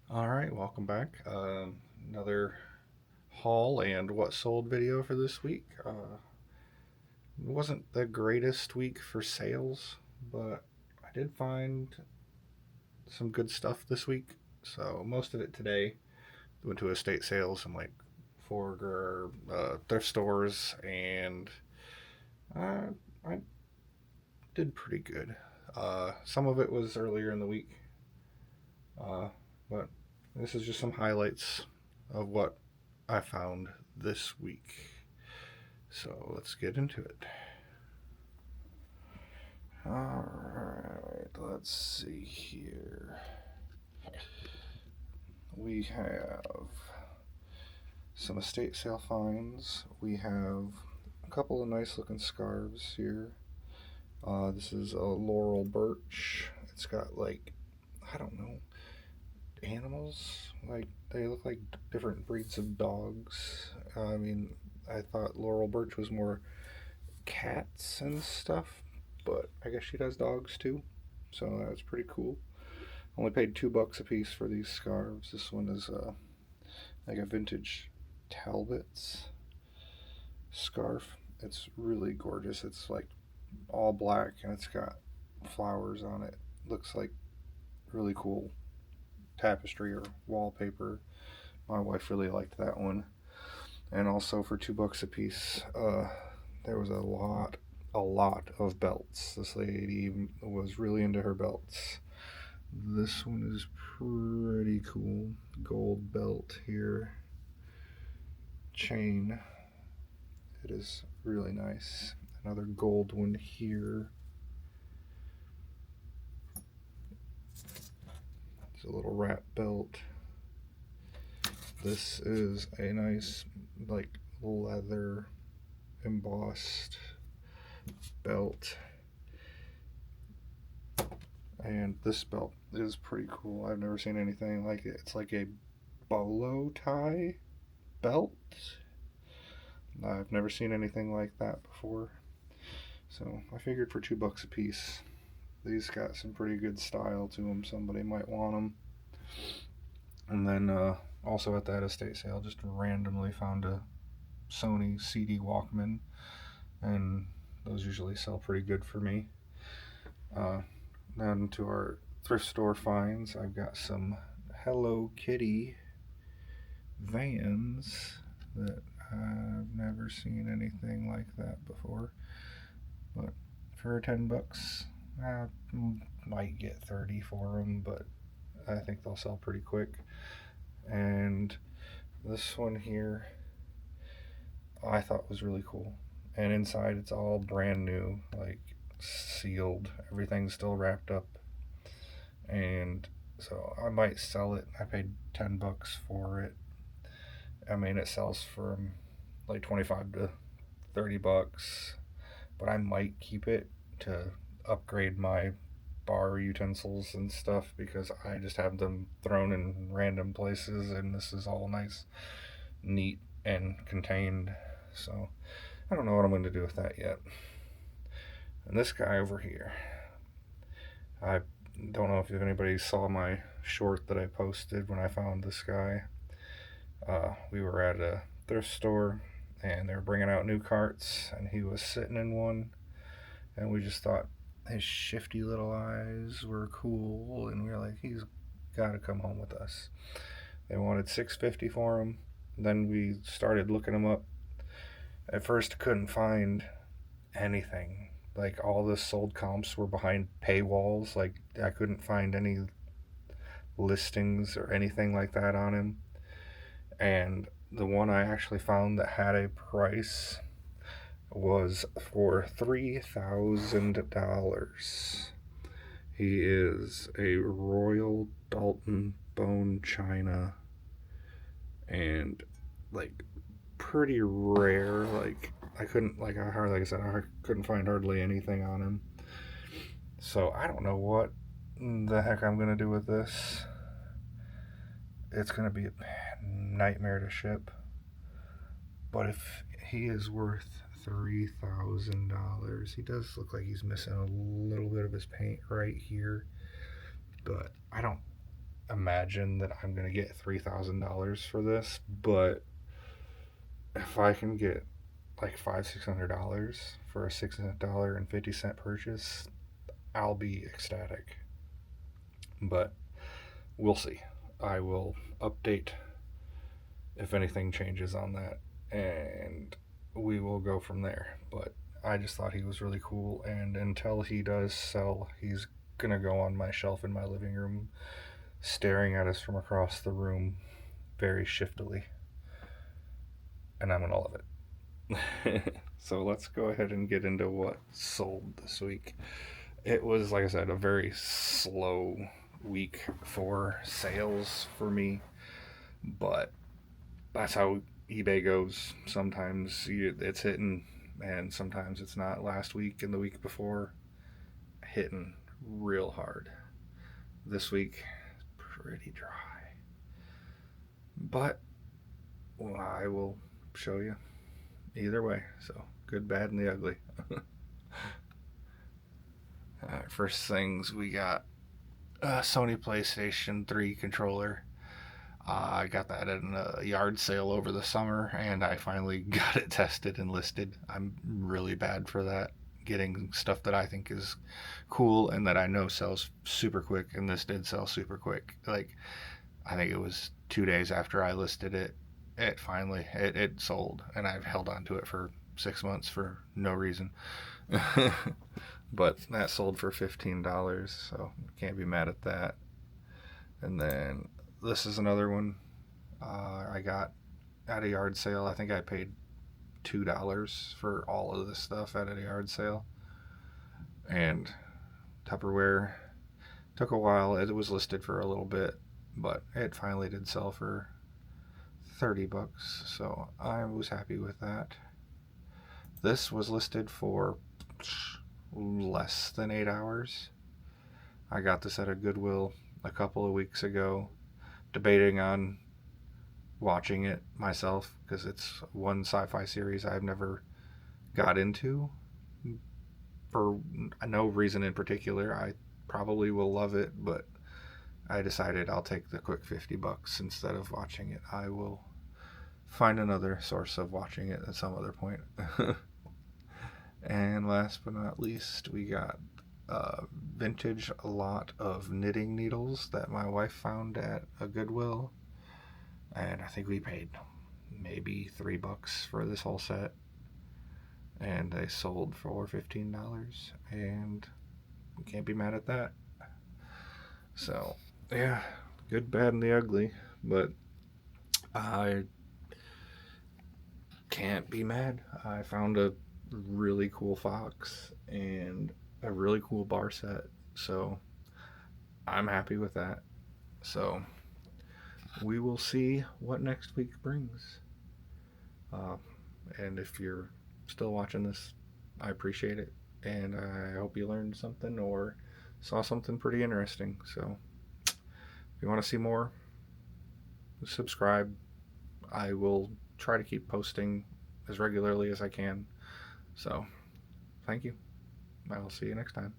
All right, welcome back. Another haul and what sold video for this week. It wasn't the greatest week for sales, but I did find some good stuff this week. So most of it today went to estate sales and like Forger, thrift stores, and uh, I did pretty good. Some of it was earlier in the week, but this is just some highlights of what I found this week. So let's get into it. Alright, let's see here. We have some estate sale finds. We have a couple of nice looking scarves here. This is a Laurel Birch. It's got like, I don't know, animals. Like, they look like different breeds of dogs. I thought Laurel Birch was more cats and stuff, but I guess she does dogs too. So that's pretty cool. Only paid $2 a piece for these scarves. This one is like a vintage Talbot's scarf. It's really gorgeous. It's like all black and it's got flowers on it. Looks like really cool tapestry or wallpaper. My wife really liked that one. And also for $2 a piece, there was a lot of belts. This lady was really into her belts. This one is pretty cool. Gold belt here. Chain. It is really nice. Another gold one here. It's a little wrap belt. This is a nice, like, leather embossed belt. And this belt is pretty cool. I've never seen anything like it. It's like a bolo tie belt. I've never seen anything like that before. So I figured for $2 a piece, these got some pretty good style to them. Somebody might want them. And then also at that estate sale, just randomly found a Sony CD Walkman, and those usually sell pretty good for me. Then to our thrift store finds, I've got some Hello Kitty Vans that I've never seen anything like that before. But for $10, I might get 30 for them, but I think they'll sell pretty quick. And this one here, I thought was really cool. And inside, it's all brand new, like sealed. Everything's still wrapped up. And so I might sell it. I paid $10 for it. I mean, it sells for like 25 to $30, but I might keep it to upgrade my bar utensils and stuff because I just have them thrown in random places, and this is all nice, neat, and contained. So I don't know what I'm going to do with that yet. And this guy over here, I don't know if anybody saw my short that I posted when I found this guy. We were at a thrift store and they were bringing out new carts, and he was sitting in one, and we just thought his shifty little eyes were cool, and we were like, he's got to come home with us. They wanted $6.50 for him. Then we started looking him up. At first, couldn't find anything. Like, all the sold comps were behind paywalls. Like, I couldn't find any listings or anything like that on him. And the one I actually found that had a price was for $3,000. He is a Royal Dalton bone china, and like pretty rare. Like I couldn't, like I said, I couldn't find hardly anything on him. So I don't know what the heck I'm gonna do with this. It's gonna be a nightmare to ship. But if he is worth $3,000, he does look like he's missing a little bit of his paint right here. But I don't imagine that I'm going to get $3,000 for this, but if I can get like $600 for a $6.50 purchase, I'll be ecstatic. But we'll see. I will update if anything changes on that, and we will go from there. But I just thought he was really cool, and until he does sell, he's gonna go on my shelf in my living room, staring at us from across the room very shiftily, and I'm gonna love it. So let's go ahead and get into what sold this week. It was, like I said, a very slow week for sales for me, but that's how eBay goes. Sometimes it's hitting, and sometimes it's not. Last week and the week before, hitting real hard. This week, pretty dry. But well, I will show you either way. So, good, bad, and the ugly. Alright, first things we got a Sony PlayStation 3 controller. I got that at a yard sale over the summer, and I finally got it tested and listed. I'm really bad for that, getting stuff that I think is cool and that I know sells super quick, and this did sell super quick. Like, I think it was 2 days after I listed it, it finally it sold, and I've held on to it for 6 months for no reason. But that sold for $15, so can't be mad at that. And then this is another one I got at a yard sale. I think I paid $2 for all of this stuff at a yard sale. And Tupperware took a while. It was listed for a little bit, but it finally did sell for $30, so I was happy with that. This was listed for less than 8 hours. I got this at a Goodwill a couple of weeks ago, debating on watching it myself because it's one sci-fi series I've never got into for no reason in particular. I probably will love it, but I decided I'll take the quick $50 instead of watching it. I will find another source of watching it at some other point. And last but not least, we got vintage a lot of knitting needles that my wife found at a Goodwill, and I think we paid maybe $3 for this whole set, and they sold for $15, and we can't be mad at that. So yeah, good, bad, and the ugly, but I can't be mad. I found a really cool fox and a really cool bar set, so I'm happy with that. So we will see what next week brings. And if you're still watching this, I appreciate it, and I hope you learned something or saw something pretty interesting. So if you want to see more, subscribe. I will try to keep posting as regularly as I can. So thank you. I will see you next time.